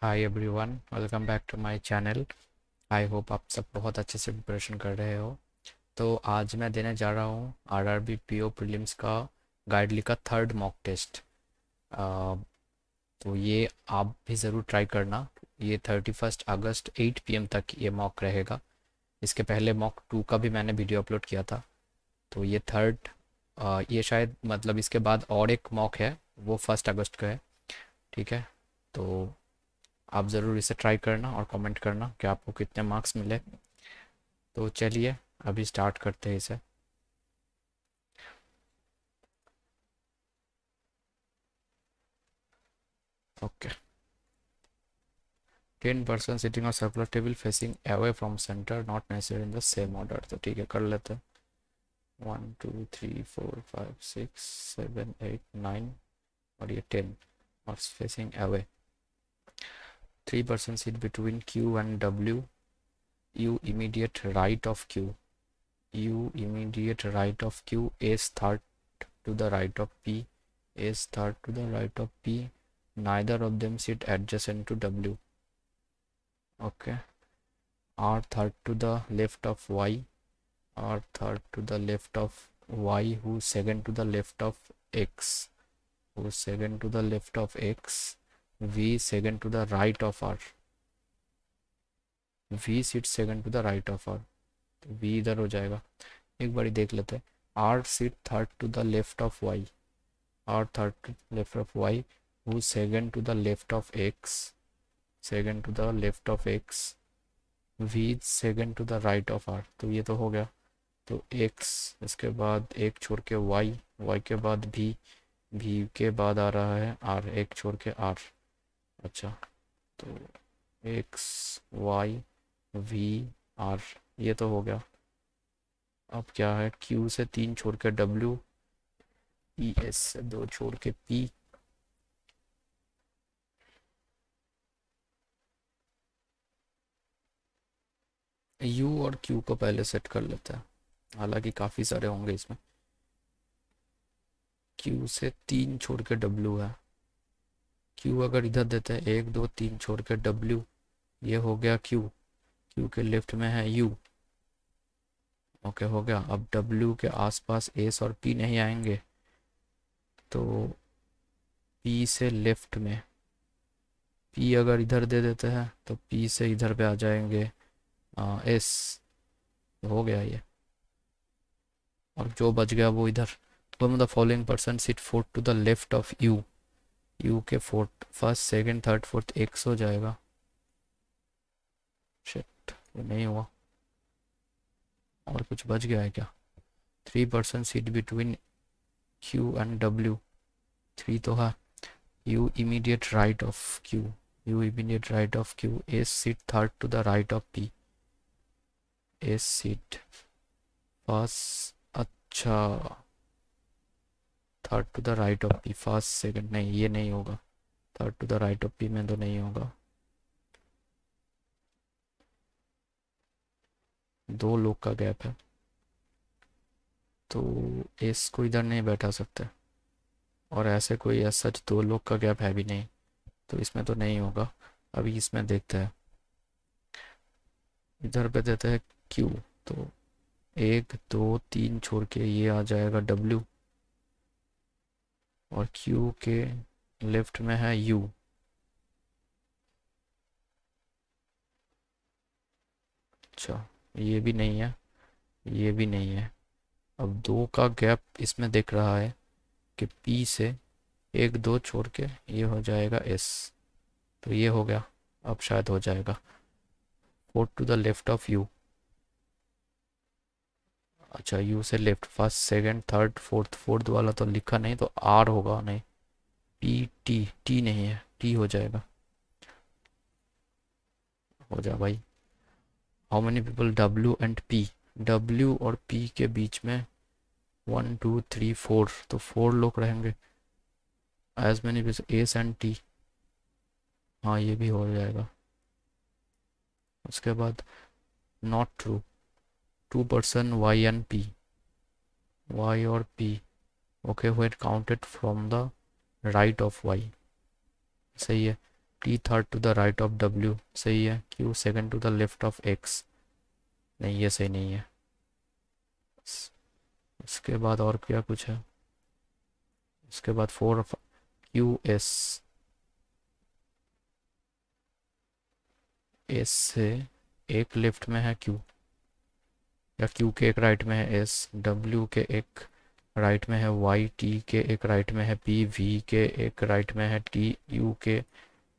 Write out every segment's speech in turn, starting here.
Hi everyone, welcome back to my channel. I hope आप सब बहुत अच्छे से प्रिपरेशन कर रहे हो। तो आज मैं देने जा रहा हूँ आरआरबी पीओ प्रीलिम्स का गाइडली का थर्ड मॉक टेस्ट। तो ये आप भी ज़रूर ट्राई करना। ये 31 अगस्त 8 PM तक ये मॉक रहेगा। इसके पहले मॉक 2 का भी मैंने वीडियो अपलोड किया था। तो ये थर्ड, ये शायद मतलब इसके बाद और एक मॉक है, वो 1 अगस्त का है। ठीक है। तो आप ज़रूर इसे ट्राई करना और कमेंट करना कि आपको कितने मार्क्स मिले। तो चलिए अभी स्टार्ट करते हैं इसे। Okay. 10 person sitting on circular table facing away from center not necessary in the same order। तो ठीक है, कर लेते हैं। 1 2 3 4 5 6 7 8 9 और ये 10 और facing away. 3 person sit between Q and W। U immediate right of Q। U immediate right of Q is third to the right of P is third to the right of P, neither of them sit adjacent to W। Okay. R third to the left of Y, R third to the left of Y, who's second to the left of X, who's second to the left of X, V second to the right of R, V sits second to the right of R। तो V इधर हो जाएगा। एक बारी देख लेते हैं। R sit third to the left of Y, R third to left of Y, who's second to the left of X, second to the left of X, V second to the right of R. तो ये तो हो गया। तो x, इसके बाद एक छोड़ के y, y के बाद v, v के बाद आ रहा है r, एक छोड़ के r। अच्छा, तो x y v r, ये तो हो गया। अब क्या है, q से 3 छोड़ के w, e s से 2 छोड़ के p, u और q को पहले सेट कर लेते हैं, हालांकि काफ़ी सारे होंगे इसमें। q से 3 छोड़ के w है। q अगर इधर देते हैं 1 2 3 छोड़ के w, ये हो गया q, q के लेफ्ट में है u। ओके, हो गया। अब w के आसपास s और p नहीं आएंगे, तो p से लेफ्ट में, p अगर इधर दे देते हैं तो p से इधर पे आ जाएंगे s। हो गया ये। और जो बच गया वो इधर। From the following person sit fourth to the left of u, u के fourth, first second third fourth x हो जाएगा। शिट, ये नहीं हुआ। और कुछ बच गया है क्या? 3 person sit between q and w, 3 तो है। u immediate right of q, u immediate right of q is sit third to the right of p, is sit first, अच्छा, third to the right of P, first second नहीं, ये नहीं होगा। Third to the right of P में तो नहीं होगा। 2 लोग का गैप है, तो एस को इधर नहीं बैठा सकते। और ऐसे कोई ऐसा सच 2 लोग का गैप है भी नहीं, तो इसमें तो नहीं होगा। अभी इसमें देखते हैं। इधर पे देते हैं क्यू, तो 1 2 3 छोड़ के ये आ जाएगा डब्ल्यू, और क्यू के लेफ्ट में है यू। अच्छा, ये भी नहीं है, ये भी नहीं है। अब 2 का गैप इसमें दिख रहा है कि पी से 1 2 छोड़ के ये हो जाएगा एस। तो ये हो गया। अब शायद हो जाएगा। Fourth to the left of U, अच्छा, यू से left, first second third fourth, fourth वाला तो लिखा नहीं, तो आर होगा नहीं। पी टी, टी नहीं है, टी हो जाएगा। हो जा भाई। How many people W and P, W और पी के बीच में 1 2 3 4, तो 4 लोग रहेंगे। As many S and T, हाँ ये भी हो जाएगा। उसके बाद not true, 2 person Y and P, Y और P, okay, when counted from the right of Y, सही है। T third to the right of W, सही है। Q second to the left of X, नहीं ये सही नहीं है। इसके बाद और क्या कुछ है, इसके बाद फोर क्यू एस, एस से एक लेफ्ट में है क्यू, या क्यू के एक राइट में है एस, डब्ल्यू के एक राइट में है वाई, टी के एक राइट में है पी, वी के एक राइट में है टी, यू के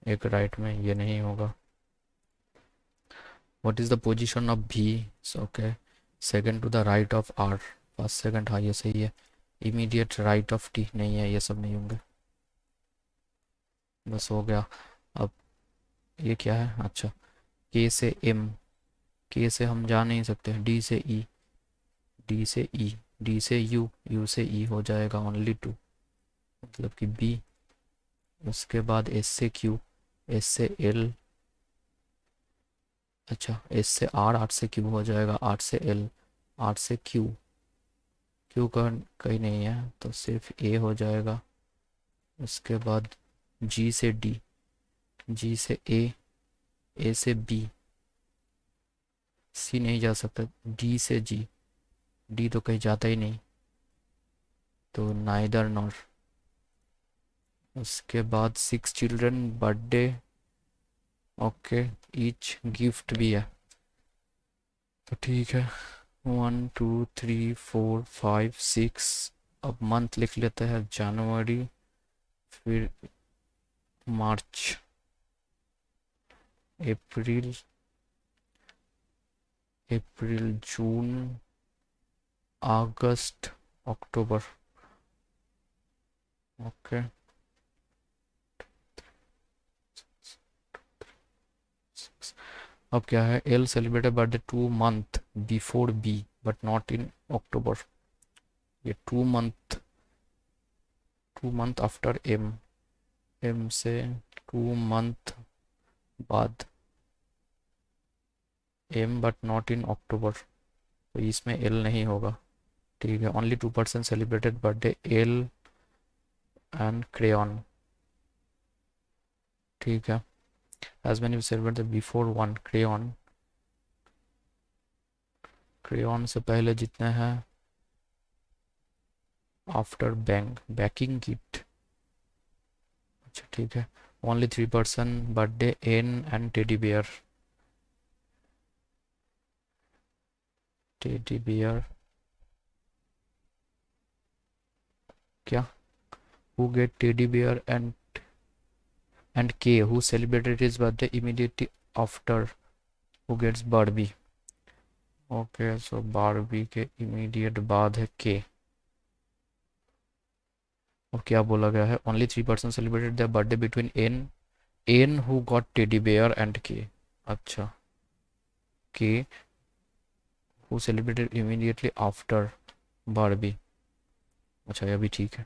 एक राइट में, ये नहीं होगा। What is the position of B, okay second to the right of R, first second, हाँ ये सही है। इमीडिएट राइट ऑफ टी, नहीं है, ये सब नहीं होंगे। बस हो गया। अब ये क्या है, अच्छा के से एम, के से हम जा नहीं सकते, डी से ई, डी से ई, डी से यू, यू से ई हो जाएगा ओनली टू, मतलब कि बी। उसके बाद एस से क्यू, एस से एल, अच्छा एस से आर, आर से क्यू हो जाएगा, आर से एल, आर से क्यू, क्यू का कहीं नहीं है तो सिर्फ ए हो जाएगा। उसके बाद जी से डी, जी से ए से बी, सी नहीं जा सकता, डी से जी, डी तो कहीं जाता ही नहीं, तो नाइदर नॉर। उसके बाद 6 children birthday, okay each gift भी है, तो ठीक है। 1 2 3 4 5 6, अब मंथ लिख लेते हैं जनवरी, फिर मार्च, अप्रैल, अप्रैल जून, अगस्त, अक्टूबर, ओके। अब क्या है, L celebrated birthday 2 month before B but not in October, ये 2 month, 2 month after M, M से 2 मंथ बाद M but not in October, तो इसमें एल नहीं होगा, ठीक है। Only 2% celebrated birthday L and crayon, ठीक है। As many celebrated before 1, crayon, crayon से पहले जितने हैं, आफ्टर बैंक, बेकिंग किट, अच्छा ठीक है। Only 3% birthday N and teddy bear, teddy bear क्या, who get teddy bear and K who celebrated his birthday immediately after, who gets Barbie, okay so Barbie के immediate बाद है K। और क्या बोला गया है, only 3% celebrated their birthday between N who got teddy bear and K, अच्छा K who celebrated immediately after Barbie, अच्छा ये भी ठीक है।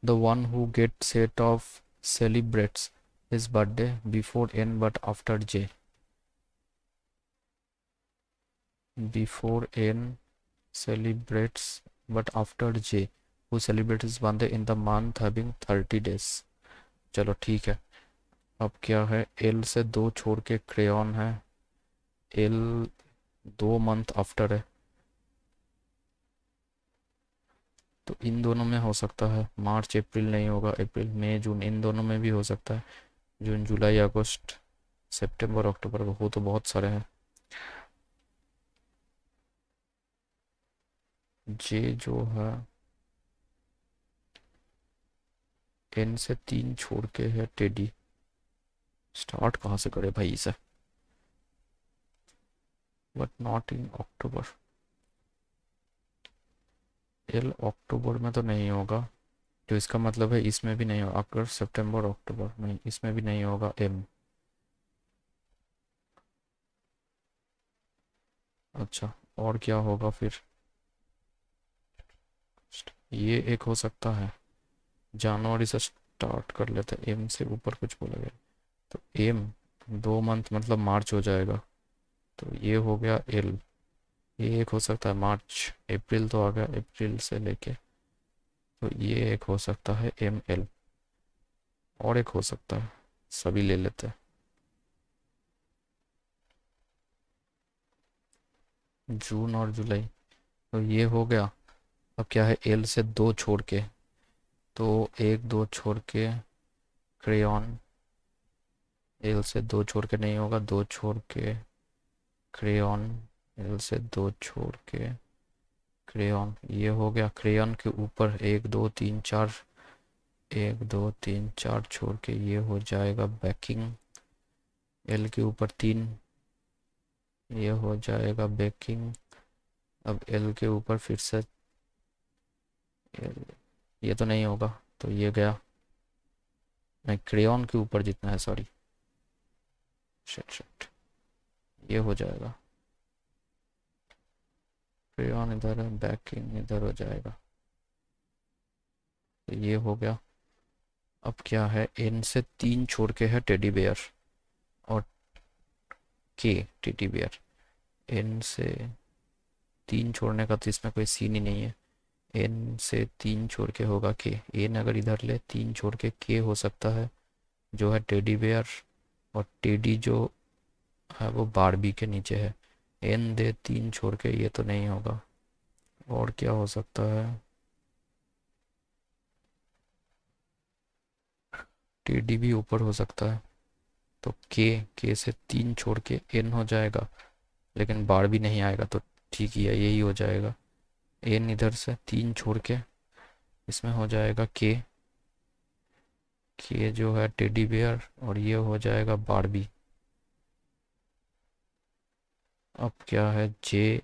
The one who gets set of celebrates his birthday before N but after J, before N celebrates but after J who celebrates his birthday in the month having 30 days, चलो ठीक है। अब क्या है, L से 2 छोड़ के क्रेयॉन है, L 2 मंथ आफ्टर है, तो इन दोनों में हो सकता है, मार्च अप्रैल नहीं होगा, अप्रैल मई जून इन दोनों में भी हो सकता है, जून जुलाई अगस्त सितंबर अक्टूबर, वो तो बहुत सारे हैं। जे जो है एन से 3 छोड़ के है टेडी, स्टार्ट कहाँ से करे भाई इसे, but not in October, L अक्टूबर में तो नहीं होगा, तो इसका मतलब है इसमें भी नहीं होगा, अगर सितंबर अक्टूबर नहीं, इसमें भी नहीं होगा एम, अच्छा और क्या होगा फिर, ये एक हो सकता है, जनवरी से स्टार्ट कर लेते हैं, एम से ऊपर कुछ बोला गया, तो एम 2 मंथ मतलब मार्च हो जाएगा, तो ये हो गया एल, ये एक हो सकता है मार्च, अप्रैल तो आ गया, अप्रैल से लेके, तो ये एक हो सकता है एम एल, और एक हो सकता है, सभी ले लेते हैं। जून और जुलाई, तो ये हो गया। अब क्या है, एल से दो छोड़ के, तो एक दो छोड़ के क्रेयॉन, एल से दो छोड़ के नहीं होगा, दो छोड़ के क्रेयॉन, एल से दो छोड़ के क्रेयॉन, ये हो गया। क्रेयॉन के ऊपर एक दो तीन चार, एक दो तीन चार छोड़ के ये हो जाएगा बेकिंग, एल के ऊपर तीन, ये हो जाएगा बेकिंग। अब एल के ऊपर फिर से ये तो नहीं होगा, तो ये गया, नहीं क्रेयॉन के ऊपर जितना है, सॉरी, शिट शिट, ये हो जाएगा। क्रेयॉन इधर है, बैकिंग इधर हो जाएगा, तो ये हो गया। अब क्या है, एन से तीन छोड़ के है टेडी बेयर और के टेडी बेयर, एन से तीन छोड़ने का तो इसमें कोई सीन ही नहीं है। एन से तीन छोड़ के होगा के, एन अगर इधर ले तीन छोड़ के हो सकता है, जो है टेडी बेयर, और टेडी जो है वो बारबी के नीचे है। एन दे तीन छोड़ के, ये तो नहीं होगा। और क्या हो सकता है, टेडी भी ऊपर हो सकता है, तो के से तीन छोड़ के एन हो जाएगा, लेकिन बारबी नहीं आएगा, तो ठीक ही है, यही हो जाएगा। एन इधर से तीन छोड़ के इसमें हो जाएगा के जो है टेडी बेयर, और ये हो जाएगा बारबी। अब क्या है, जे,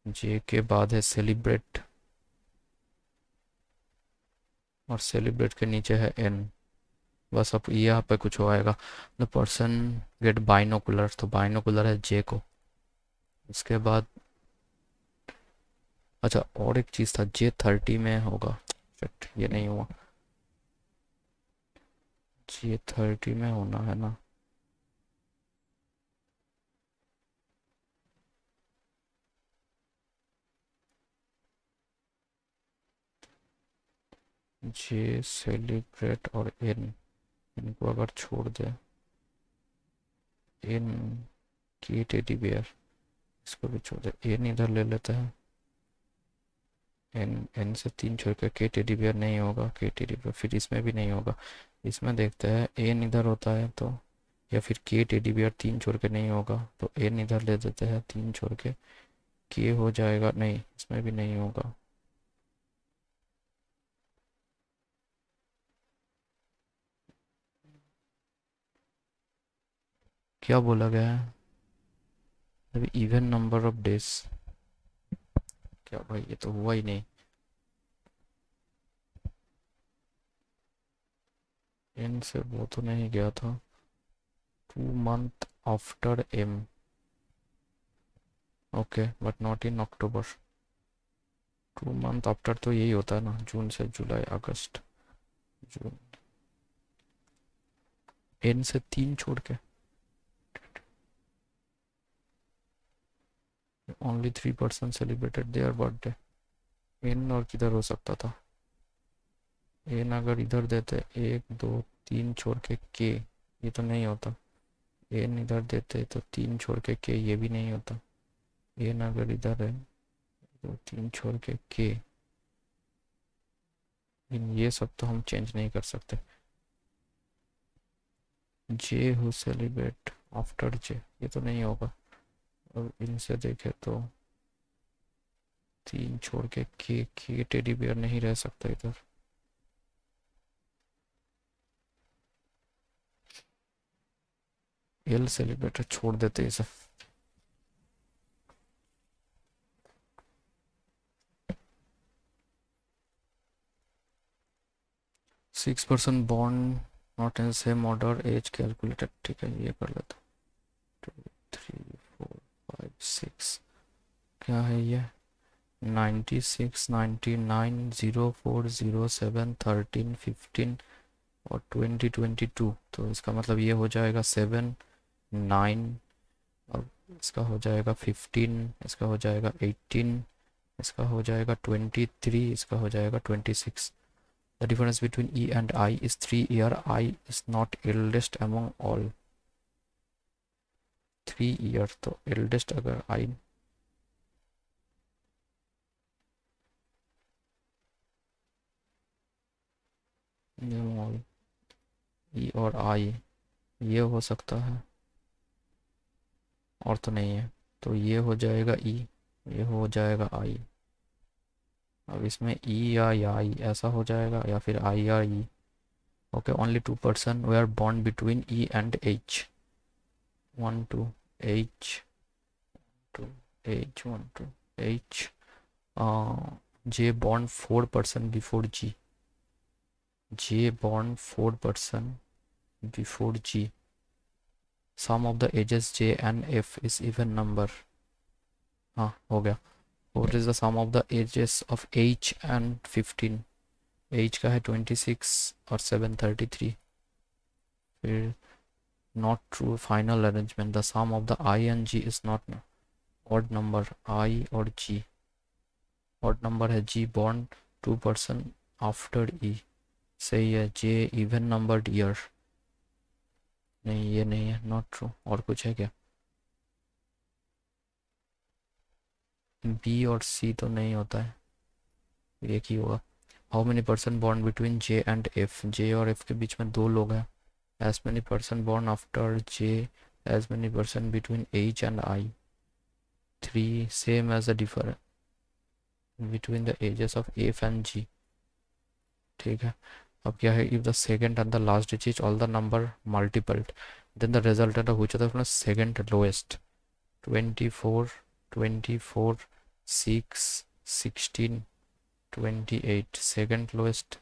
जे के बाद है सेलिब्रेट, और सेलिब्रेट के नीचे है एन। बस अब यहाँ पे कुछ हो आएगा, द पर्सन गेट बाइनोकुलर, तो बाइनोकुलर है जे को। इसके बाद अच्छा, और एक चीज़ था, जे 30 में होगा, Shit, ये नहीं हुआ, जे 30 में होना है ना। जे सेलिब्रेट और एन, इनको अगर छोड़ दे, एन की टेडी बियर, इसको भी छोड़ दे, एन इधर ले लेते हैं। एन, एन से तीन छोड़ कर के टेडी बियर नहीं होगा, के टेडी बियर फिर इसमें भी नहीं होगा। इसमें देखते हैं, एन इधर होता है तो, या फिर के टेडी बियर तीन छोड़ के नहीं होगा, तो एन इधर ले देते हैं तीन छोड़ के हो जाएगा, नहीं इसमें भी नहीं होगा। क्या बोला गया है, अभी इवन नंबर ऑफ डेज, क्या भाई, ये तो हुआ ही नहीं। एन से वो तो नहीं गया था, 2 month after M, okay but not in October. 2 month after तो यही होता है ना, जून से जुलाई अगस्त, जून, एन से तीन छोड़ के, only 3 person celebrated their birthday. N और किधर हो सकता था, एन अगर इधर देते एक दो तीन छोड़ के ये तो नहीं होता। एन इधर देते तो तीन छोड़ के ये भी नहीं होता। एन अगर इधर है, दो तीन छोड़ के, इन ये सब तो हम चेंज नहीं कर सकते। जे हु सेलिब्रेट आफ्टर जे, ये तो नहीं होगा। और इनसे देखे तो तीन छोड़ के टेडी बियर नहीं रह सकता इधर। एल सेलिब्रेटर छोड़ देते इसे। 6 person born not in same order as calculated, ठीक है ये कर लेते। 2 3 4 5 6, क्या है ये, 96 99 04 07 13 15 और 20 22, तो इसका मतलब ये हो जाएगा 7 9, अब इसका हो जाएगा 15, इसका हो जाएगा 18, इसका हो जाएगा 23, इसका हो जाएगा 26। The difference between E and I is 3 year. I is not eldest among all. 3 year तो eldest अगर I all E और I ये हो सकता है और तो नहीं है, तो ये हो जाएगा E, ये हो जाएगा I। अब इसमें E या I ऐसा हो जाएगा या फिर I या E। ओके, ओनली 2% वेयर बॉन्ड between E and H। 1 to H to H 1 to H। J bond 4% before G। J bond 4% before G। Sum of the edges J and F is even number। हाँ हो गया। What is the sum of the edges of H and 15? H का है 26 और 733। फिर not true final arrangement। The sum of the I and G is not odd number। I और G odd number है। G bond 2% after E। सही है। J even numbered year। नहीं ये नहीं है, not true। और कुछ है क्या? B और C तो नहीं होता है, एक ही होगा। How many person bond between J and F? J और F के बीच में दो लोग हैं। एज मेनी पर्सन बॉन्ड after J, as many person between H and I। 3 same as the difference between the ages of F and G। ठीक है। अब क्या है, if the second and the last digit all the number multiplied then the resultant of which of the second lowest. 24 24 6 16 28 second lowest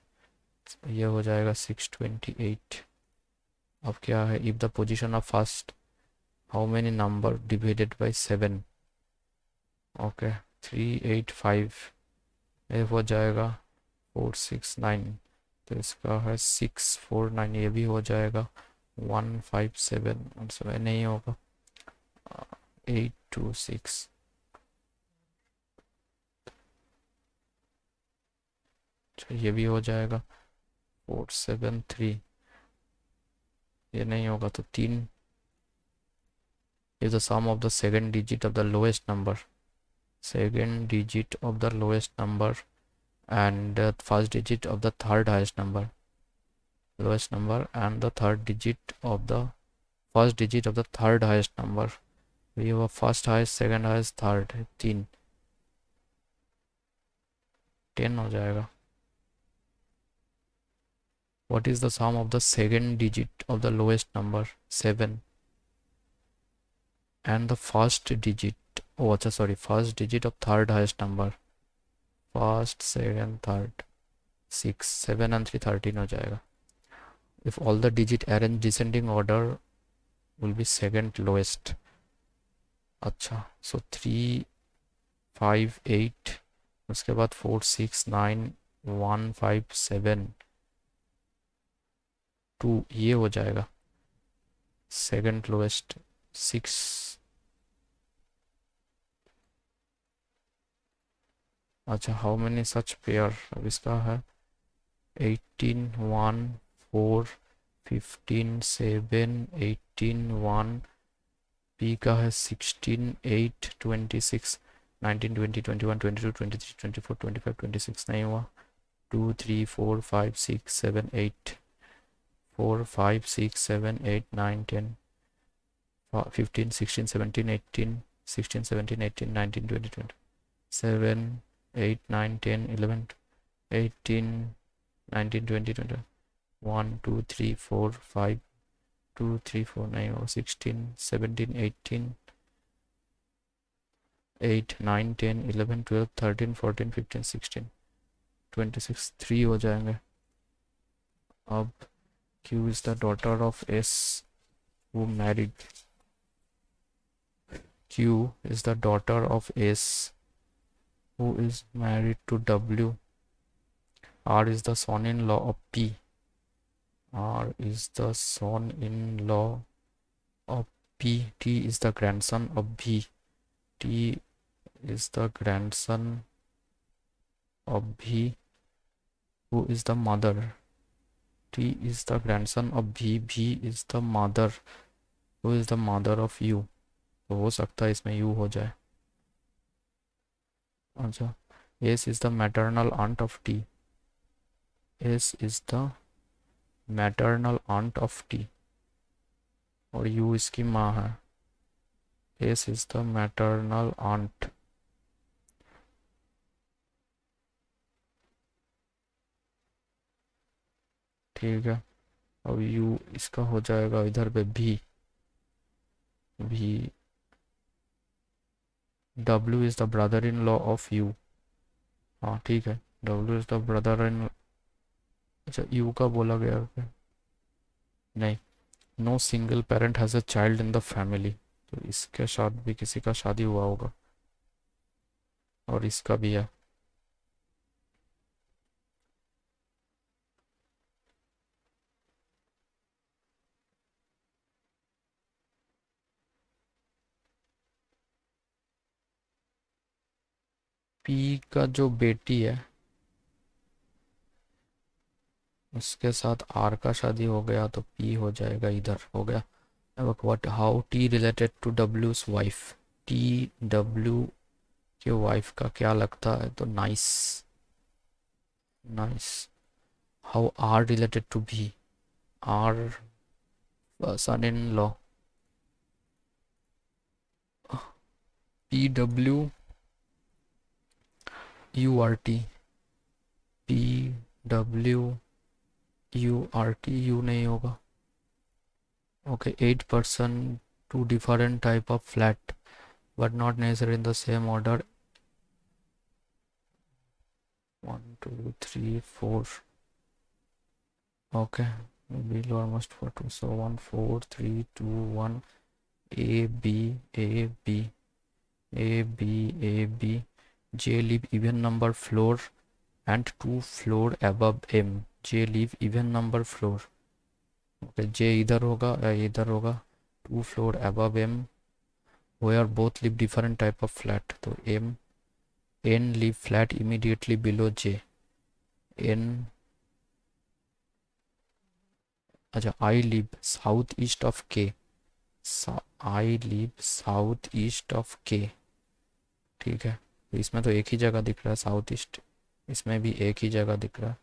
ये हो जाएगा 628। अब क्या है, if the position of first how many number divided by 7। Okay 385 ये हो जाएगा 469, तो इसका है 649, ये भी हो जाएगा 157 नहीं होगा 826। ये भी हो जाएगा 473, ये नहीं होगा तो 3। is the sum of the second digit of the lowest number, second digit of the lowest number and the first digit of the third highest number, lowest number and the third digit of the first digit of the third highest number। we have a first highest, second highest, third 3 10 हो जाएगा। what is the sum of the second digit of the lowest number 7 and the first digit, oh अच्छा sorry, first digit of third highest number, first second third 6 7 and 3 13 हो जाएगा। if all the digit arranged descending order will be second lowest। अच्छा so 3 5 8 उसके बाद 4 6 9 1 5 7 2 ये हो जाएगा second lowest 6। अच्छा हाउ मेनी सच पेयर, अब इसका है 18 1 4 15 7 18 1। पी का है 16 8 26 19 20 21 22 23 24 25 26 नहीं हुआ। 2 3 4 5 6 7 8 4 5 6 7 8 9 10 15 16 17 18 16 17 18 19 20 27 8 9 10 11 18 19 20 21 1 2 3 4 5 2 3 4 9 16 17 18 8 9 10 11 12 13 14 15 16 26 3 हो जाएंगे। अब Q is the daughter of S who married, Q is the daughter of S who is married to W। R is the son-in-law of P, R is the son-in-law of P। T is the grandson of B, T is the grandson of B। Who is the mother, T is the grandson of B, B is the mother, who is the mother of U. तो हो सकता है इसमें U हो जाए। अच्छा, S is the maternal aunt of T, S is the maternal aunt of T, और U इसकी माँ है। S is the maternal aunt. ठीक है, अब यू इसका हो जाएगा इधर पे भी, भी W is the brother in law of U. हाँ ठीक है, W is the brother in, अच्छा यू का बोला गया है? नहीं, no single parent has a child in the family, तो इसके साथ भी किसी का शादी हुआ होगा, और इसका भी है। पी का जो बेटी है उसके साथ आर का शादी हो गया, तो पी हो जाएगा, इधर हो गया। अब what, how T related to डब्ल्यूज वाइफ, टी डब्ल्यू के वाइफ का क्या लगता है, तो nice, nice. How R related to B, R son in law, P W U R T, P W U R T, U नहीं होगा। Okay, 8 person to different type of flat but not necessarily in the same order, 1 2 3 4, okay, below almost 4 2, so 1 4 3 2 1, a b a b a b a b, j leave even number floor and 2 floor above m, j leave even number floor, okay, j इधर होगा, इधर होगा, 2 floor above m where both live different type of flat, तो m, n live flat immediately below j, n, अच्छा I live south east of K, I live south east of K, ठीक है, तो इसमें तो एक ही जगह दिख रहा है साउथ ईस्ट, इसमें भी एक ही जगह दिख रहा है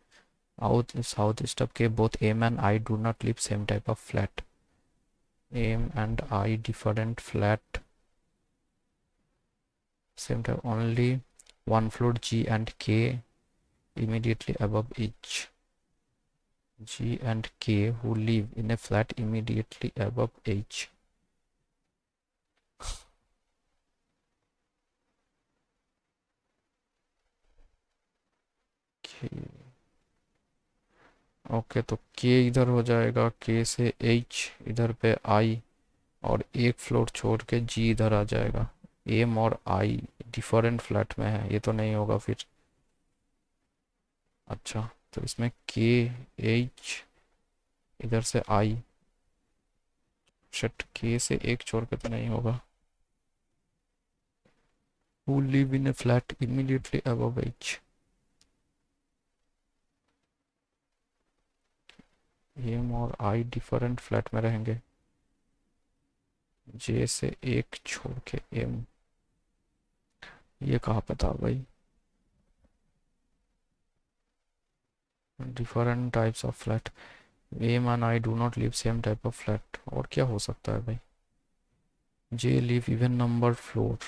south east of K, both M and I do not live same type of flat, M and I different flat, same type, only one floor G and K immediately above each, G and K who live in a flat immediately above H, okay, तो K इधर हो जाएगा, K से H इधर पे I, और एक floor छोड़ के G इधर आ जाएगा, M और I डिफरेंट फ्लैट में है, ये तो नहीं होगा फिर। अच्छा, तो इसमें K H इधर से I, शिट, K से एक छोड़ के तो नहीं होगा, who live in a flat immediately above H, M और I डिफरेंट फ्लैट में रहेंगे, J से एक छोड़ के M, ये कहाँ पे था भाई, different types of flat, M and I do not live same type of flat, और क्या हो सकता है भाई, J live even number floor,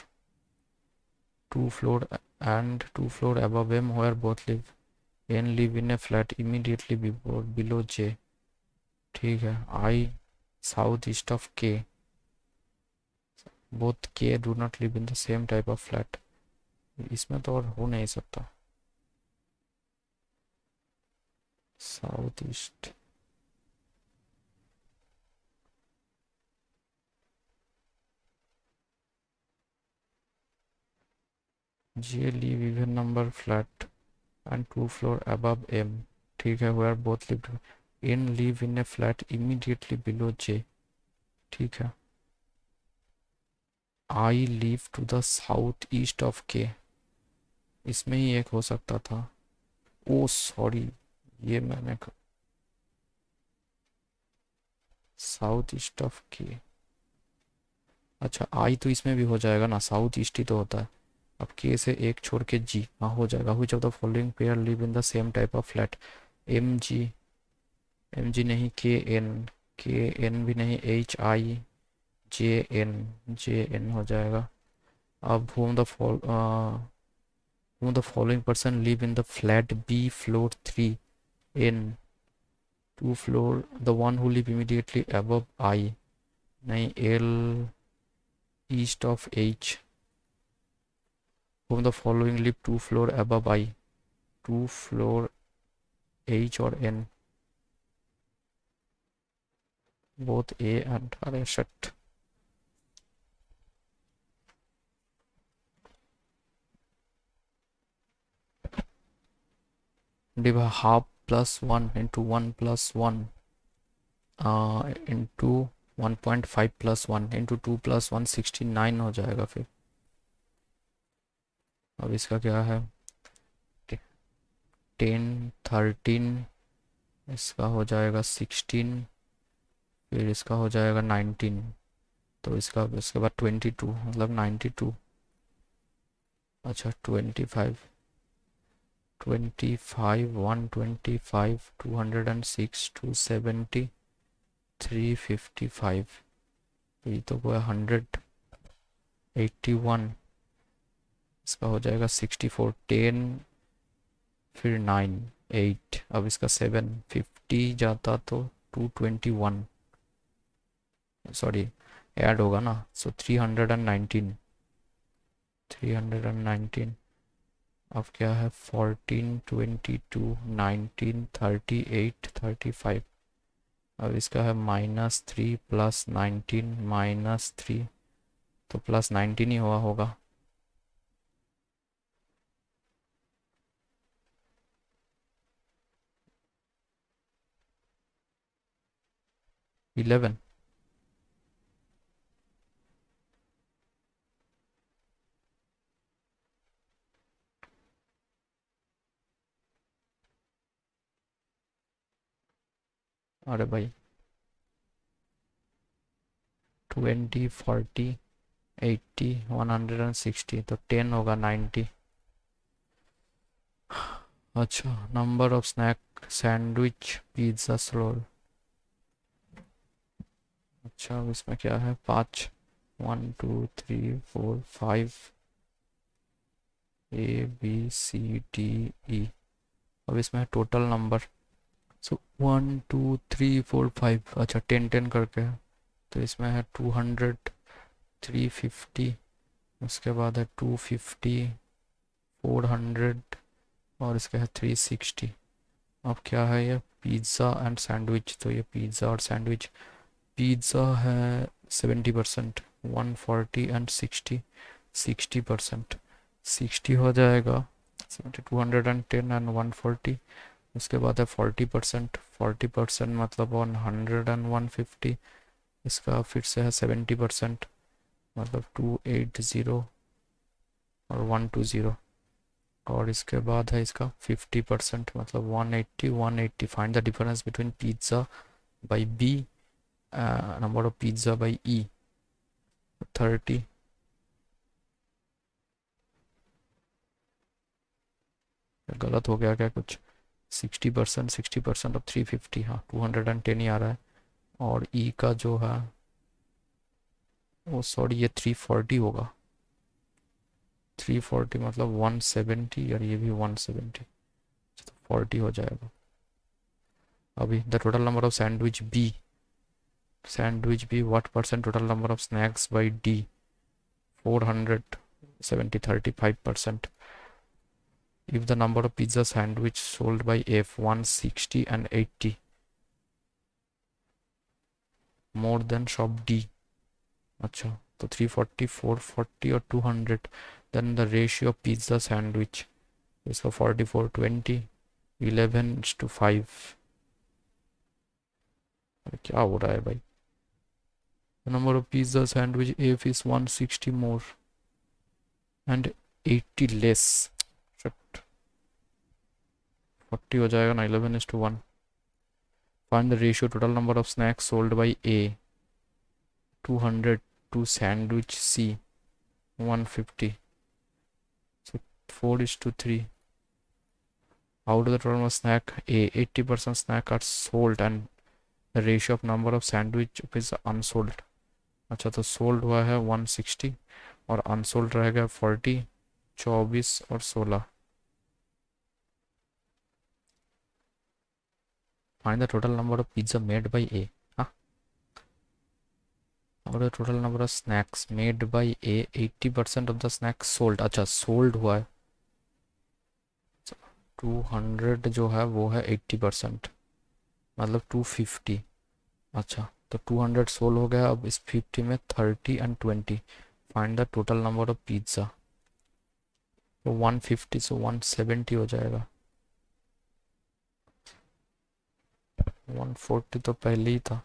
2 floor and 2 floor above m where both live, n live in a flat immediately below j, ठीक है, I south east of k, both k do not live in the same type of flat, इसमें तो और हो नहीं सकता, south east, j live even number flat and 2 floor above m, ठीक है, where both live, n live in a flat immediately below j, ठीक है, I live to the south east of k, इसमें ही एक हो सकता था, ओ सॉरी, ये मैंने साउथ ईस्ट ऑफ के, अच्छा आई तो इसमें भी हो जाएगा ना, साउथ ईस्ट ही तो होता है। अब के से एक छोड़ के जी, हाँ हो जाएगा। Which of the following pair live in the same type of flat? M जी, एम जी नहीं, के एन भी नहीं, H I J N, J N हो जाएगा। अब whom the following person live in the flat B floor 3 in 2 floor, the one who live immediately above I, नहीं L east of H, whom the following live 2 floor above I, 2 floor H or N, both A and, अरे shit, divide half plus 1 into 1 plus 1 into 1.5 plus 1 into 2 plus 1, 69 हो जाएगा फिर। अब इसका क्या है, 10 13, इसका हो जाएगा 16, फिर इसका हो जाएगा 19, तो इसका इसके बाद 22 मतलब 92, अच्छा 25, 25 125 206 270 355, ये तो कोई 181, इसका हो जाएगा 64, 10 फिर 9 8, अब इसका 7 50 जाता तो 221, सॉरी ऐड होगा ना, सो 319, 319। अब क्या है 14 22 19 38 35, अब इसका है -3 प्लस 19 -3, तो प्लस 19 ही हुआ होगा। इलेवन, अरे भाई 20 40 80 160, तो 10 होगा 90। अच्छा number of snack sandwich pizza roll, अच्छा अब इसमें क्या है 5, 1 2 3 4 5 A B C D E, अब इसमें टोटल नंबर, सो 1 2 3 4 5, अच्छा 10 10 करके है, तो इसमें है 200 350, उसके बाद है 250 400, और इसका है 360। अब क्या है ये पिज़्ज़ा एंड सैंडविच, तो ये पिज़्ज़ा और सैंडविच, पिज़्ज़ा है 70%, 140 एंड 60, 60%, 60 हो जाएगा 210 एंड 140, उसके बाद है 40%, 40% मतलब 100 एंड 150, इसका फिर से है 70% मतलब 280 और 120, और इसके बाद है इसका 50% मतलब 180 180। Find the difference between pizza by B, number of pizza by E, 30, गलत हो गया क्या कुछ, 60%, 60% ऑफ 350, हाँ 210 ही आ रहा है, और ई का जो है वो सॉरी ये 340 होगा, 340 मतलब 170, और ये भी 170, तो 40 हो जाएगा। अभी the total number of sandwich be what percent total number of snacks by D, 470 35%, if the number of pizza sandwich sold by F 160 and 80 more than shop D, अच्छा तो 340 440 और 200, then the ratio of pizza sandwich, इसका 44 20 11:5, क्या हो रहा है भाई, the number of pizza sandwich F is 160 more and 80 less, 40 हो जाएगा ना, 11:1. Find the ratio total number of snacks sold by A 200 to sandwich C 150. So 4:3. Out of the total of snack A, 80% snack are sold and the ratio of number of sandwich is unsold. अच्छा, तो sold हुआ है 160 और unsold रहेगा 40, 24 और 16. Find the total number of pizza made by A. हाँ, और the total number of snacks made by A 80% of the snacks sold. अच्छा, सोल्ड हुआ है 200 जो है वो है 80%, मतलब 250. अच्छा, तो 200 सोल हो गया. अब इस 50 में 30 and 20. Find the total number of pizza. तो 150 से 170 हो जाएगा. 140 तो पहले ही था,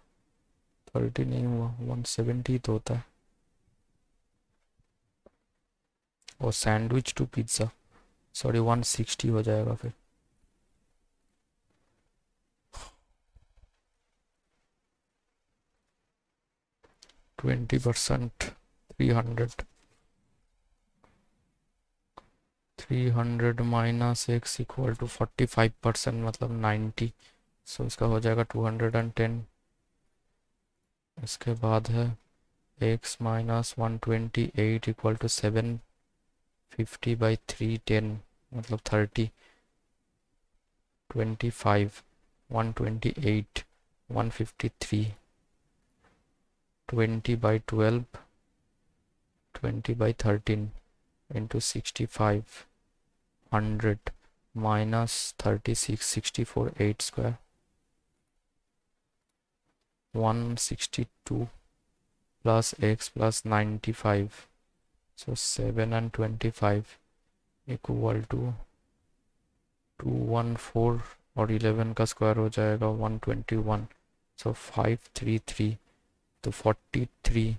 30 नहीं हुआ, 170 तो होता है. और सैंडविच टू पिज्ज़ा, सॉरी 160 हो जाएगा फिर. 20%, 300 माइनस एक्स इक्वल टू 45%, मतलब 90. सो इसका हो जाएगा 210. इसके बाद है x माइनस 128 इक्वल टू 750/310, मतलब 30. 25, 128, 153. 20/12, 20/13 into 65, 100 minus 36, 64, 8 square, 162 plus x plus 95. So 7 and 25 equal to 214 और 11 का स्क्वायर हो जाएगा 121. So 533. तो 43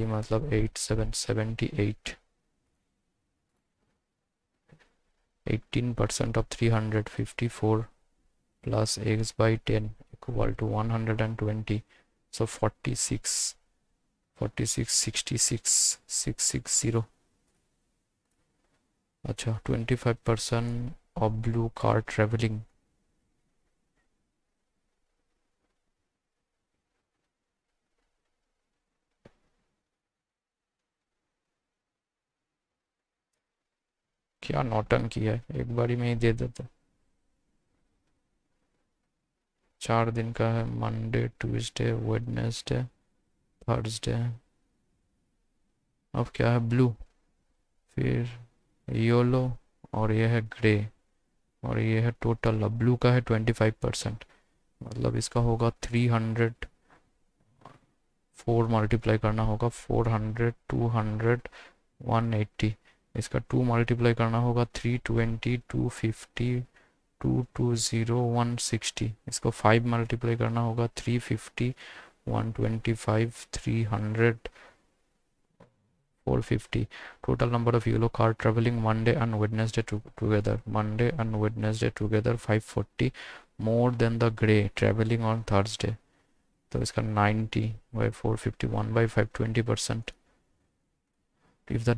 मतलब 78. 18% of 354 plus x by 10 equal to 120. So 46, 66, 660. अच्छा, 25% of blue car traveling. क्या नौटंकी है, एक बारी में ही दे देते. 4 दिन का है, मंडे, ट्यूसडे, वेडनेसडे, थर्सडे. अब क्या है, ब्लू, फिर येलो, और ये है ग्रे, और ये है टोटल. अब ब्लू का है 25%, मतलब इसका होगा 300. 4 मल्टीप्लाई करना होगा, 400, 200, 180. इसका 2 मल्टीप्लाई करना होगा, 320, 250, 220, 160. इसको 5 मल्टीप्लाई करना होगा, 350, 125, 300, 450. Total number of yellow car traveling Monday and Wednesday together. Monday and Wednesday together 540, more than the grey traveling on Thursday. तो इसका 90/450, 1/5, 20%. If the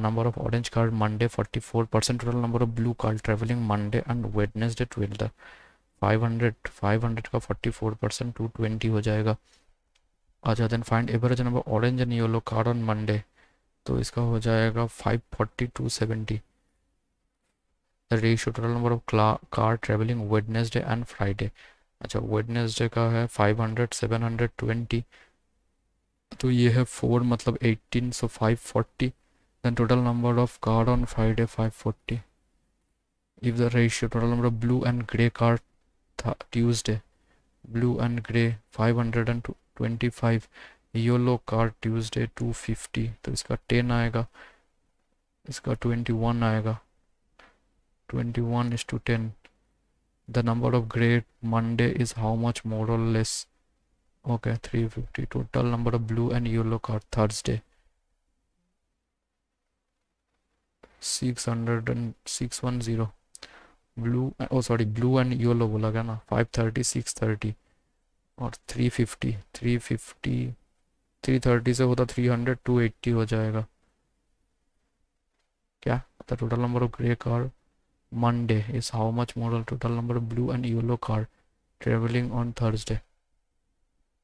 number of orange car Monday 44%, total number of blue car traveling Monday and Wednesday together 500 का 44%, 220 हो जाएगा. अच्छा, then find average number orange and yellow car on Monday. तो इसका हो जाएगा 540, 270. The ratio total number of car travelling Wednesday and Friday. अच्छा, Wednesday का है 500, 720. तो ये है 4, मतलब 18, so 540. Then total number of car on Friday 540. If the ratio total number of blue and grey car था Tuesday, blue and grey 525. Yellow car Tuesday 250. तो इसका 10 आएगा, इसका 21 आएगा. 21:10. The number of grey Monday is how much, more or less? Okay, 350. Total number of blue and yellow car Thursday 600 and 610. Blue, oh sorry blue and yellow बोला गया ना, 5:30 6:30 और 3:50 3:50 3:30 से होता 300 280 हो जाएगा। क्या the total number of grey car Monday is how much more total number of blue and yellow car travelling on Thursday.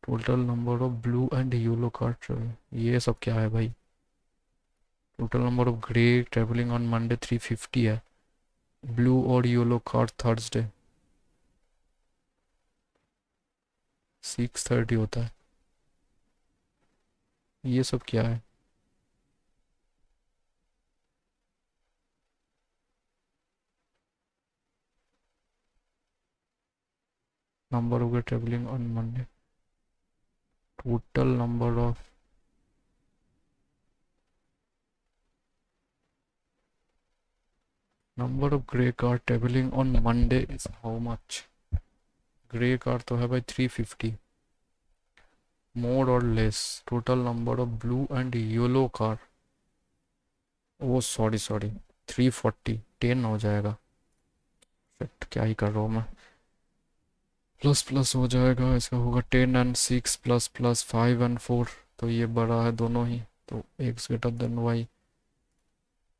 Total number of blue and yellow car travelling, ये सब क्या है भाई? Total number of grey travelling on Monday 350 है, blue और yellow car Thursday 6:30 होता है, ये सब क्या है? Number of grey travelling on Monday, total number of grey car travelling on Monday is how much? Grey car तो है भाई 350, मोर और less total number of blue and yellow car, oh sorry sorry 340 10 हो जाएगा। Shit, क्या ही कर रहा हूँ मैं, प्लस प्लस हो जाएगा, इसका होगा 10 एंड 6 प्लस प्लस 5 एंड 4, तो ये बड़ा है दोनों ही, तो एक्स ग्रेटर देन वाई।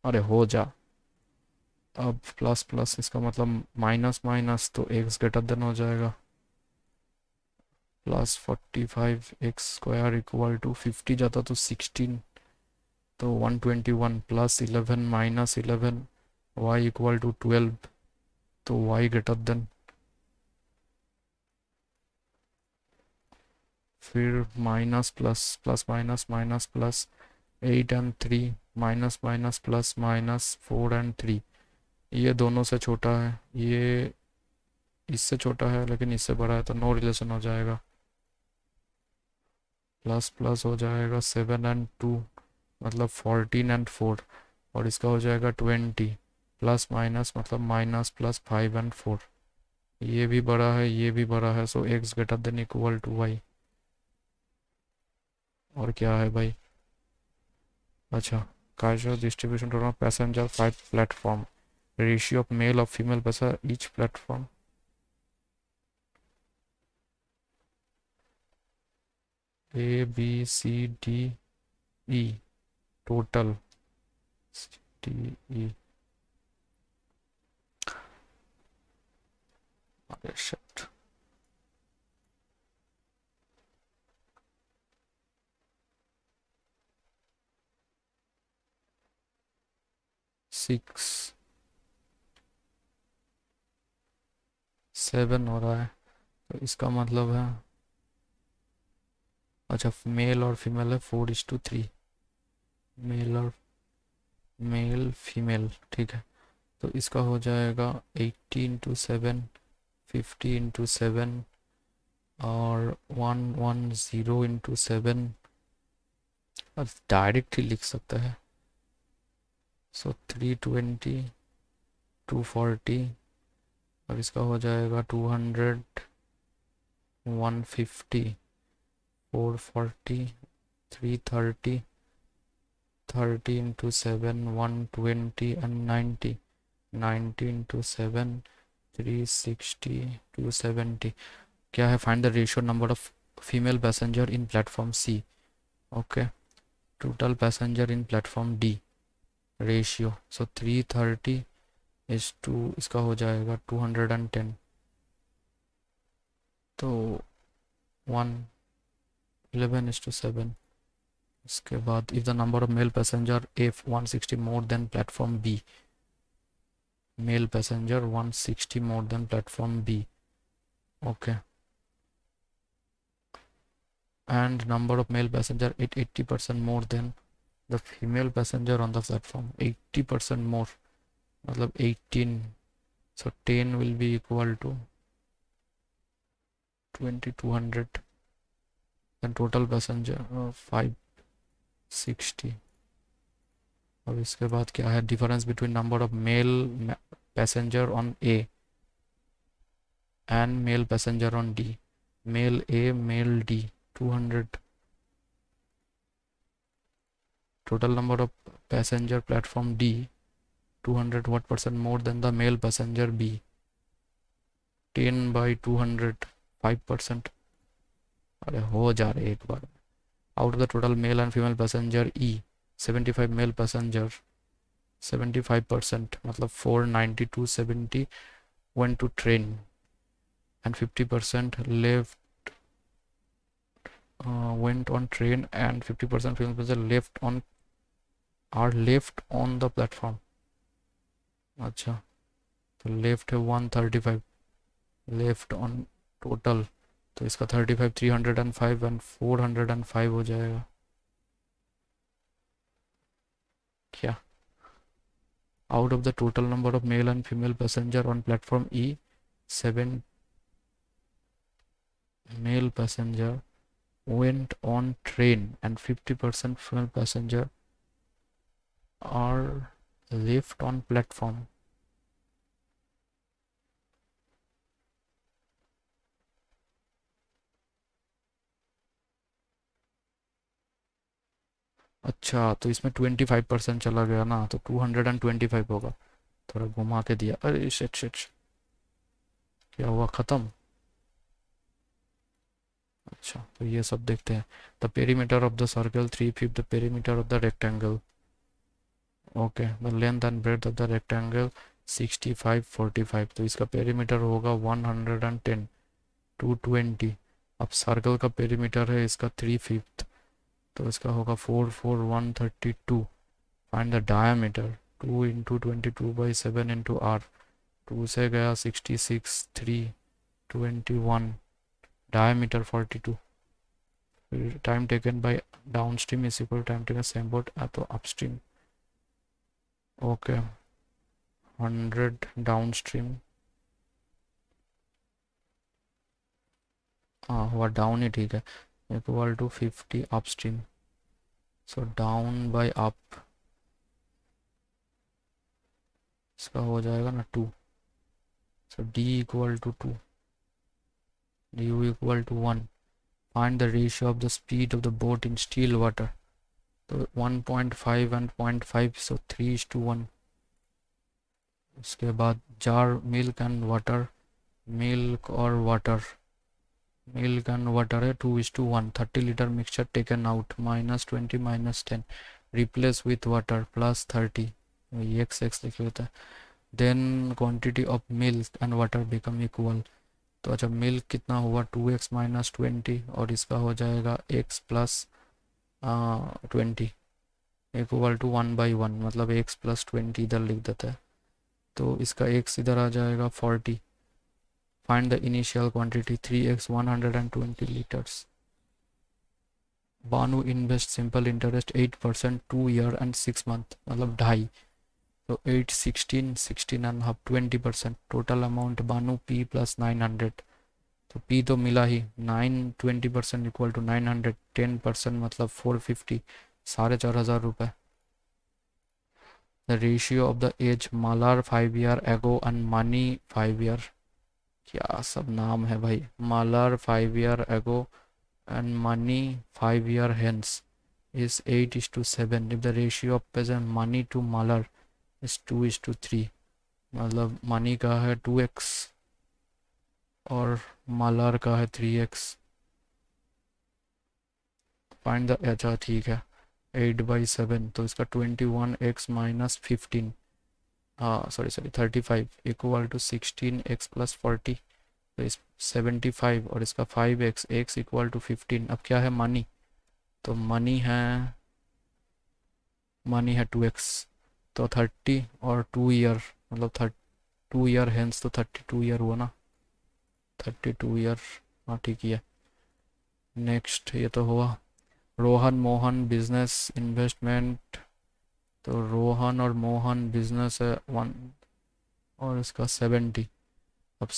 अरे हो जा, अब प्लस प्लस इसका मतलब माइनस माइनस, तो एक्स ग्रेटर देन हो जाएगा, प्लस 45 x² इक्वल टू 50 जाता तो 16, तो 121 plus 11 minus 11 Y equal to 12, तो वाई ग्रेटर देन, फिर minus plus plus minus minus plus 8 and 3 minus minus plus minus 4 and 3, ये दोनों से छोटा है, ये इससे छोटा है लेकिन इससे बड़ा है, तो नो रिलेशन हो जाएगा, प्लस प्लस हो जाएगा 7 एंड 2 मतलब 14 एंड 4, और इसका हो जाएगा 20 प्लस माइनस मतलब माइनस प्लस 5 एंड 4, ये भी बड़ा है ये भी बड़ा है, so X greater than equal to Y. और क्या है भाई? अच्छा, casual distribution total passenger 5 platform, ratio of male or female passenger each platform, A B C D E total D E, अरे shit, 6 7 हो रहा है, तो इसका मतलब है, अच्छा मेल और फीमेल है 4:3, मेल और मेल फीमेल, ठीक है, तो इसका हो जाएगा 80 × 7 50 × 7 और 110 × 7, अब डायरेक्ट ही लिख सकता है, सो 320 240, और इसका हो जाएगा 200 150 440 330 30 × 7 120 and 90 90 × 7 360 270। क्या है? Find the ratio number of female passenger in platform C, okay, total passenger in platform D, ratio, so 330 is to, इसका हो जाएगा 210, तो 111:7। इसके बाद if the number of male passenger F 160 more than platform B, male passenger 160 more than platform B, okay, and number of male passenger at 80% more than the female passenger on the platform, 80% more मतलब 18, so 10 will be equal to 2200, then total passenger 560। अब इसके बाद क्या है? Difference between number of male passenger on A and male passenger on D, male A male D 200, total number of passenger platform D 200 what percent more than the male passenger B? 10 by 200, 5%. अरे हो जा रहे एक बार. Out of the total male and female passenger E, 75 male passenger, 75% मतलब 492 70 went to train and 50% left, went on train and 50% female passenger are left on the platform. अच्छा, तो left है 135 left on total, तो इसका 35 305 and 405 हो जाएगा. क्या? Out of the total number of male and female passenger on platform E, 7 male passenger went on train and 50% female passenger are left on platform. अच्छा, तो इसमें 25% चला गया ना, तो 225 होगा. थोड़ा घुमा के दिया. अरे शिट शिट, क्या हुआ? ख़त्म. अच्छा, तो ये सब देखते हैं. The perimeter of the circle 3/5 the perimeter of the rectangle. Okay, the length and breadth of the rectangle 65 45, तो इसका पेरीमीटर होगा 110 220. अब सर्कल का पेरीमीटर है इसका 3/5, तो इसका होगा 4 4 132. Find the diameter 2 into 22/7 into R. 2 से गया 66 3 21, diameter 42. Time taken by downstream is equal to time taken same boat तो upstream. Okay, 100 downstream. हाँ हुआ डाउन ही ठीक है. Equal to 50 upstream. So down by up इसका हो जाएगा ना 2. So D equal to 2, du equal to 1. Find the ratio of the speed of the boat in still water. तो 1.5 and 0.5, so 3:1. उसके बाद jar milk and water, milk और water, milk and water है 2:1. 30 liter mixture taken out, -20 -10 replace with water +30. ये x लिखे होता है. then quantity of milk and water become equal. तो अच्छा, मिल्क कितना हुआ 2x - 20 और इसका हो जाएगा x + 20 इक्वल टू 1/1, मतलब x + 20 इधर लिख देता है, तो इसका x इधर आ जाएगा 40. Find the initial quantity 3x 120 litres. Banu invest simple interest 8% 2 year and 6 month, मतलब 2.5. तो 8 16 16 and half 20%. Total amount Banu p + 900, तो p तो मिला ही. 9 20% इक्वल टू 900, 10% मतलब 450, 4,500 रुपये. The ratio of the age Malar 5 year ago and money 5 year. क्या सब नाम है भाई. मालार 5 year ago and money 5 year hence is 8:7. if the ratio of present money to malar is 2:3, मतलब मनी का है 2x और मालार का है 3x. फाइंड द, अच्छा ठीक है, 8/7, तो इसका 21x - 15, हाँ सॉरी 35 इक्वल टू 16x + 40, तो इस 75 और इसका 5x, x इक्वल टू 15. अब क्या है मनी, तो मनी है 2x, तो 30 और 2 ईयर मतलब 2 ईयर हेंस, तो 32 ईयर हुआ ना, 32 ईयर. हाँ ठीक ही है. नेक्स्ट ये तो हुआ. रोहन मोहन बिजनेस इन्वेस्टमेंट, तो रोहन और मोहन बिजनेस है 1 और इसका 70. अब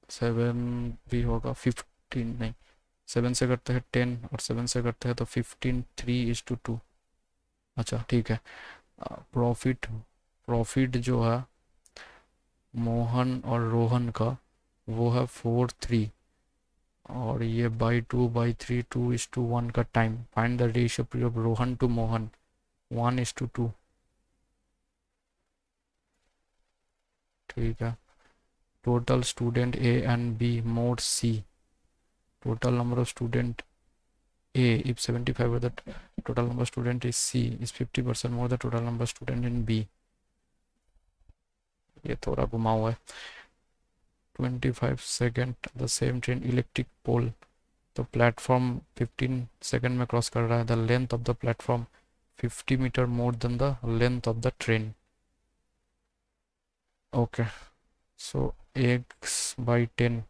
7 भी होगा 15, नहीं 7 से करते हैं 10 और 7 से करते हैं तो 15 3:2. अच्छा ठीक है. प्रॉफिट जो है मोहन और रोहन का वो है 4 3, और ये /2/3 2:1 का time. Find the ratio of Rohan to Mohan 1:2. ठीक है, total student A and B मोड C, total number of student A if 75 of the total number of student is C is 50% more the total number of student in B. ये थोड़ा घुमा हुआ है. 25 second the same train electric pole, तो platform 15 second में cross कर रहा है. The length of the platform 50 metre more than the length of the train. Okay, so x/10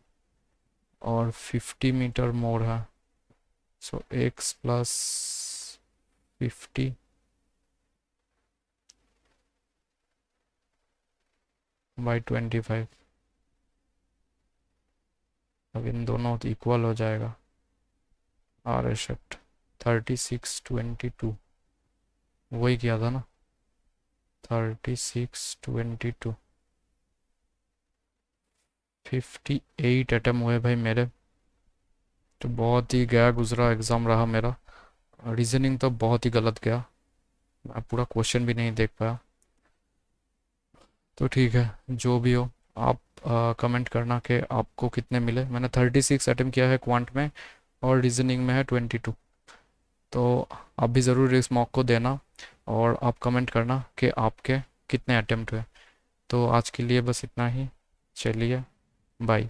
और 50 मीटर मोर है, so x plus 50 by 25. अब इन दोनों इक्वल हो जाएगा. आर एस एट 3622 वही किया था ना, 3622. 58 अटेम्प्ट हुए भाई मेरे, तो बहुत ही गया गुजरा एग्ज़ाम रहा मेरा. रीजनिंग तो बहुत ही गलत गया, मैं पूरा क्वेश्चन भी नहीं देख पाया. तो ठीक है, जो भी हो आप कमेंट करना कि आपको कितने मिले. मैंने 36 अटेम्प्ट किया है क्वांट में और रीजनिंग में है 22. तो आप भी ज़रूर इस मॉक को देना और आप कमेंट करना कि आपके कितने अटेम्प्ट हुए. तो आज के लिए बस इतना ही, चलिए बाय.